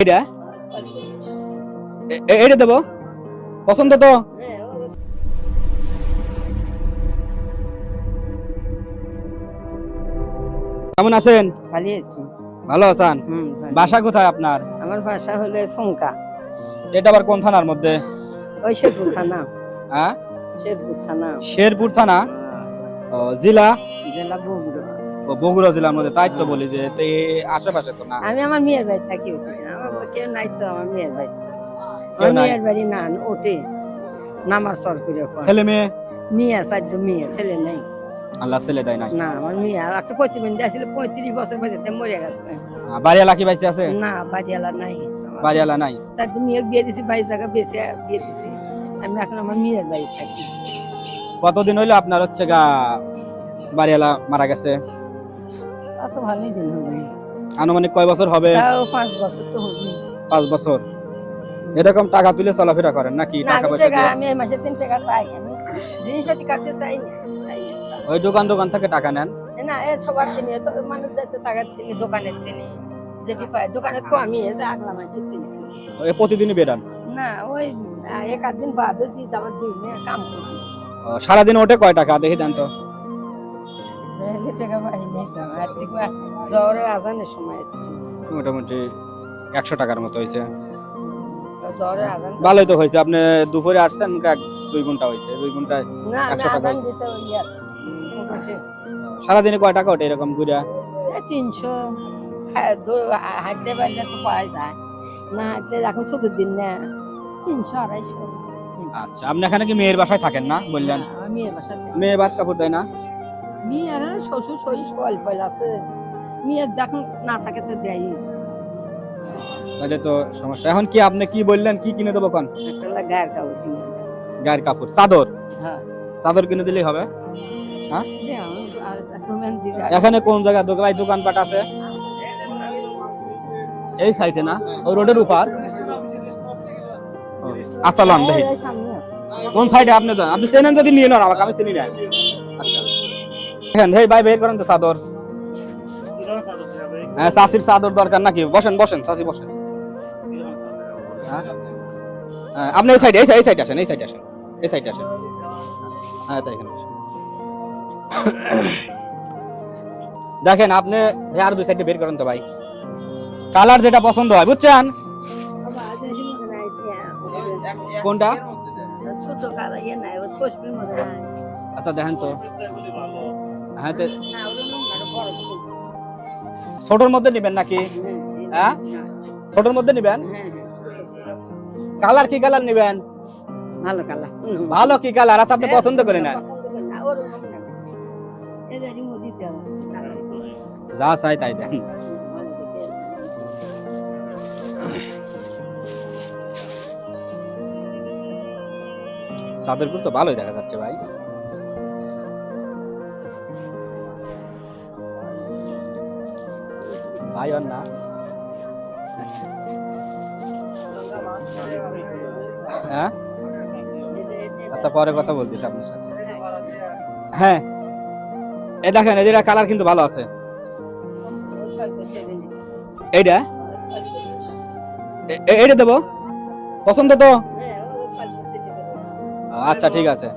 এটা এটা দেবো পছন্দ তো। কেমন আছেন? ভালো আছি। ভালো আছেন? ভালো। বাসা কোথায় আপনার? আমার বাসা হলো শঙ্কা। এটা আবার কোন থানার মধ্যে? ওই শেরপুর থানা। হ্যাঁ, শেরপুর থানা। শেরপুর থানা। ও, জেলা? জেলা বগুড়া। ও, বগুড়া জেলার মধ্যে। তাই তো বলি যে তো এই আশেপাশে তো না। আমি আমার মেয়ের বাড়ি থাকি ওঠে। আমার কেউ নাই তো আমার মেয়ের বাড়ি থাকি। কেউ আমার নাই? মেয়ের বাড়ি না ওঠে নামার সর করে ছেলে মেয়ে? মেয়ে সাধ্য মেয়ে ছেলে নাই। আল্লাহ ছেলে দেয় নাই। না আমার মেয়ে একটা প্রতিবন্ধী আসলে 35 বছর বয়সে মরে গেছে। বাড়িওয়ালা কি বাইচে আছে? না বাড়িওয়ালা নাই। বাড়িওয়ালা নাই। সাধ্য মেয়ে বিয়ে দিছি 22 জায়গা বেঁচে বিয়ে দিছি। আমি এখন আমার মেয়ের বাড়ি থাকি। কতদিন হইলো আপনার হচ্ছে গা বাড়িওয়ালা মারা গেছে? অত ভালোই দিন হবে। আনুমানিক কয় বছর হবে? তাও 5 বছর তো হবে। 5 বছর। এরকম টাকা তুলে চলাফেরা করেন নাকি? না টাকা আমি পয়সা টাকা দিয়ে আমি এই মাসে 3 টাকা চাই। আমি জিনিসপাতি কাটতে চাই না। চাই না। ওই দোকান থেকে টাকা নেন? না এ সবার তিনি তো মানুষ যাতে টাকা তিনি দোকানের তিনি যেটি পায় দোকানে কমই এই যে আগলা মাসে তিনি। ওই প্রতিদিনই বেরান? না ওই এক আধ দিন বাদ দিয়ে যাবার দিন কাম করি। সারাদিন ওঠে কয় টাকা দেখি দেন তো? এই টাকা পাই নেই তো আজকে জোরে আজানের সময় হচ্ছে। মোটামুটি 100 টাকার মতো হয়েছে। তো জোরে আজান ভালোই তো হয়েছে। আপনি দুপুরে আসছেন 2 ঘন্টা হয়েছে। 2 ঘন্টায় না 100 টাকা আজান হয়েছে। দিতে ওই আর সারাদিনে কয় টাকা ওঠে এরকম ঘুরে? 300 হাঁটতে পারলে তো পাওয়া যায় না হাঁটলে এখন ছুটির দিন না 300 250। আচ্ছা, আপনি এখানে কি মেয়ের বাসায় থাকেন না বললেন? আমি মেয়ের বাসাতে মেয়ে ভাত কাপড় দেয় না? মেয়ের শ্বশুর শরীর অল্প আছে মেয়ের যখন না থাকে তো দেয় তাহলে তো সমস্যা। এখন কি আপনি কি বললেন কি কিনে দেবো কোন? একটা গায়ের কাপড় কিনে দেয়। গায়ের কাপড়, চাদর? হ্যাঁ চাদর কিনে দিলেই হবে? হ্যাঁ, দেও, আর এখন দিবে। এখানে কোন জায়গা দোকানপাট আছে? এই সাইডে না, ওই রোডের উপর? আসসালাম দেখি এই সামনে আছে। কোন সাইডে আপনি যান? আপনি চেনেন যদি নিয়ে নেন, আমাকে আমি চিনি না। আচ্ছা দেখেন, এই ভাই বের করেন তো চাদর। হ্যাঁ, চাষির চাদর দরকার নাকি? বসেন বসেন চাষি বসেন। হ্যাঁ, আপনি এই সাইডে আসেন, এই সাইডে আসেন, এই সাইডে আসেন। হ্যাঁ তাই এখানে বসেন। দেখেন আপনি আর দুই সাইডে বের করেন তো ভাই, কালার যেটা পছন্দ হয়, বুঝছেন? বাবা, দেখি মনে নাই দিয়া। কোনটা? ছোট কালা ইয়ে নাই ওই কষ্টের মধ্যে নাই। আচ্ছা দেখেন তো। হ্যাঁ তো না ওটা না বড় ফুল। ছোটর মধ্যে নিবেন নাকি? হ্যাঁ, ছোটর মধ্যে নিবেন। কালার কি কালার নিবেন? ভালো কালা ভালো কি কালার? আচ্ছা আপনি পছন্দ করেন না? পছন্দ করি না ওরকম না এদারি মোদি দেওয়া আছে কালার যা চাই তাই দেন। ভালো দেখে সাদেরপুর তো ভালোই দেখা যাচ্ছে ভাই। ভাই আর না। হ্যাঁ, আচ্ছা পরে কথা বলতেছি আপনার সাথে। হ্যাঁ, এই দেখেন এদের কালার কিন্তু ভালো আছে। এইটা এইটা দেবো পছন্দ তো? আচ্ছা ঠিক আছে।